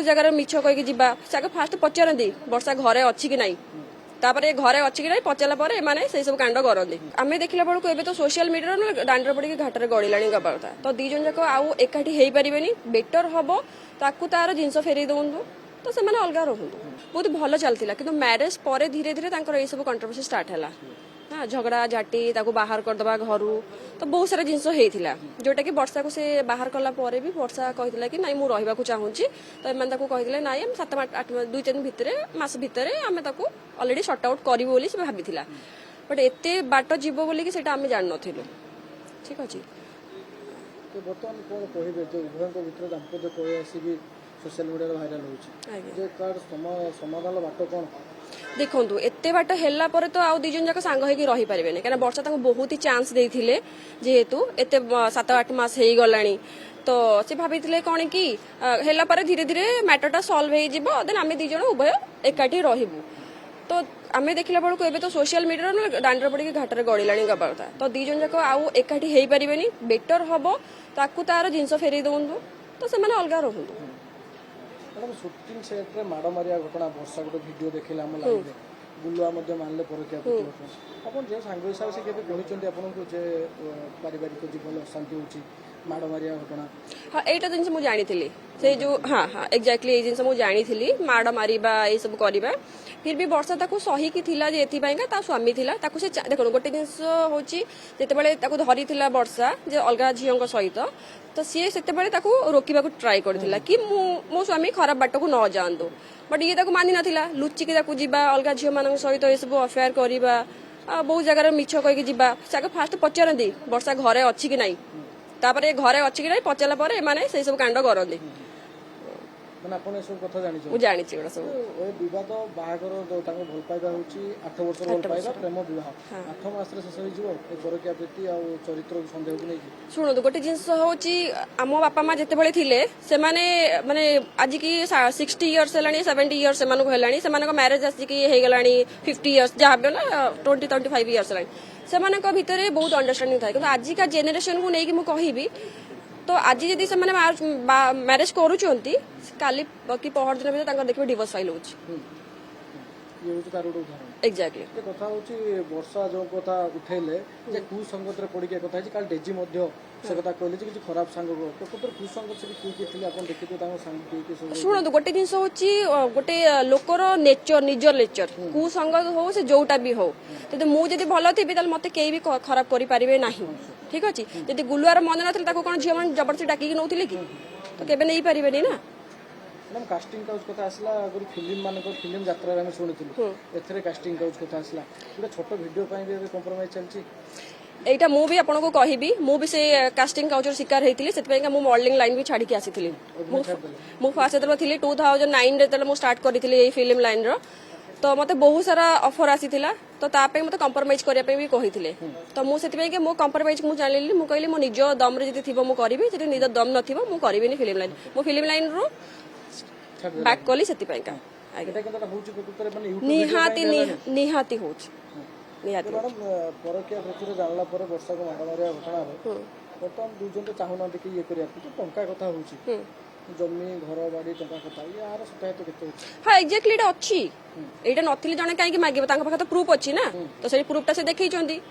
बहुत जगह मिछ कहीकि जीवा से फास्ट पचारती वर्षा घरे अच्छी कि नहीं तापर घरे अच्छी कि नहीं पचारा पर एमाने से सब कांड करते आम देखला बेलू एबे तो सोशल मीडिया दांडर पड़ी घाटर गड़िला गवा कथा तो दी जन जाक आउ एकाठी हो पारे बेटर हम ताकू तार जिनस फेरई दौंतु तो से अलग रुहतु बहुत भल चलता कि मैरेज पर धीरे धीरे ये सब कंट्रोवर्सी स्टार्ट है हाँ झगड़ा झाटी बाहर करदे घर तो बहुत सारा जिनस होता जोटा कि वर्षा को से बाहर कला भी वर्षा कहला कि नाई मुझे रहा चाहूँगी तो एम कहते ना आम 7-8 2-3 दिन भितर मास भितर आम अलरेडी सर्ट आउट करूँ भाभी बट एत बाट जीव बोलिकी आम जान नु ठीक अच्छे बर्तमान कौन कहे जो उभयों भर दाम्पत्य पलि सोशल मीडिया भाइराल हो समाधान बाट कौन देखु एत बाट है तो आउ दी जन जाक सांग होगी रही पारे कहीं वर्षा बहुत ही चांस देते जेहेतु एत 7-8 मास हो गला तो सी भाभी कौन कि है धीरे धीरे मैटरटा सल्व हो देन आम दी जन उभय एकाठी रहबू तो आम देखला बेलू एबे तो सोशल मीडिया दांडर पड़ी घाटर गड़िला गवा कथा तो दी जन जाक आउ एकाठी हो पारे बेटर हम ताकू तार जिनस फेरई दौंतु तो से अलग रुहतु मैडम सुटिंग सेट रे माड़ मारिया घटना वर्षा गोटे वीडियो देखिले आम लाइव बुलुआ मानले परकिया आपन जे सांग हिसाब से केबे कहउचंदी आपन को जे पारिवारिक जीवन अशांति होची माड़ मारिया घटना हाँ एटा जिनस मु जानी से जो हाँ हाँ एक्जाक्टली ये जिनस मु जानी माड़ मारिबा ये सब करबा फिर भी वर्षा ताकू सही की थिला जे एथिपाइका ता स्वामी थिला ताकू से देखो गोटे जिनस होची जेतेबेले ताकू धरी थिला वर्षा जे अलगा झियों सहित तो सी से रोकवा ट्राए करथिला कि मो स्वामी खराब बाट को न जातु बट ये मानि नाथिला लुचिकी जीवा अलग झील मान सहित ये सब अफेयर करवा बहुत जगह मिछ कहीकि जीवा से फास्ट पचारती वर्षा घरे अच्छी कि नहीं तापर घरे अच्छी कि नहीं पचारा पर एमाने से सब कांड करते माने आपण ए सब कथा जानि मु जानि छी सब ए विवाद बाहागर ताको भल पाइबा होची 8 वर्ष भल पाइबा प्रेम विवाह 8 मास रे शेष होई जिवो ए परकिया प्रति आ चरित्र संदेह को नै सुनो गोटे जिंस होची आम बापा माँ जिते बड़े थिले से माने माने आज की 60 इयर्स हेलानी 70 इयर्स से मानको हेलानी से मानको मैरिज आसी हे गलानी 50 इयर्स जहाँ भी ना 20-25 इयर्स हेलानी से मानको भितरे बहुत अंडरस्टैंडिंग थाए किंतु आज का जेनेरेशन को नहीं मु कहबी तो आज जदि से मैरिज करूचंती काली कि पहर दिन भीतर देखिए डिवोर्स फाइल होची ये होची तार उदाहरण एक्जाक्टली ये कथा होची वर्षा जो कथा उठेले जे कुसंगत रे पड़ी के कथा है काल डेजी मध्य से कथा कहले जे किछ खराब संग को तो पुत्र कुसंगत से की थिले आपण देखितो तांग संग की सब सुनो गोटे जिंस होची गोटे लोकर नेचर निजर नेचर कुसंगत हो से जोटा भी हो तो मु जदि भलो थिबी ताल मते केई भी खराब करि परिबे नाही ठीक अछि जदि गुलुआर मन नथिले ताको कोन झियो मन जबरदस्ती डाकी नउथिले कि तो केबे नै परिबेनी ना मैडम कास्टिंग काउच कथा आसला अगर फिल्म मान को फिल्म यात्रा रे हम सुनिथिलु एथरे कास्टिंग काउच कथा आसला पूरा छोटो वीडियो पई भी कंप्रोमाइज चलची एटा मु भी आपन को कहिबी मु भी से कास्टिंग काउचर शिकार हेतिली सेत पई मु मॉडलिंग लाइन भी छाडी के आसीथिली मु फास्ट जेतलो थिली 2009 रे तले मु स्टार्ट करिथिली ए फिल्म लाइन रो तो मते बहुत सारा ऑफर आसीथिला तो तापे मते कंप्रोमाइज करिया पे भी कहिथिले तो मु सेत पई के मु कंप्रोमाइज मु जानली मु कहली मो निजो दम रे जति थिबो मु करबी जति निजो दम नथिबो मु करबिनी फिल्म लाइन मु फिल्म लाइन रो बैक कली सेति पई का एटा केनटा होची प्रकृति रे माने निहाती निहाती होची निहाती मैडम परकिया प्रति जानला पर वर्षा को माडा मारिया घटना रे बर्तमान दुजन तो चाहू ना देखि ये करिया कि टंका कथा होची जमी घर बाड़ी टंका कथा यार सप्ताह तो केते होची हां एक्जेक्टली एटा अछि एटा नथिले जने काई कि मागिबो तांका पाखा तो प्रूफ अछि ना तो से प्रूफ ता से देखै चंदी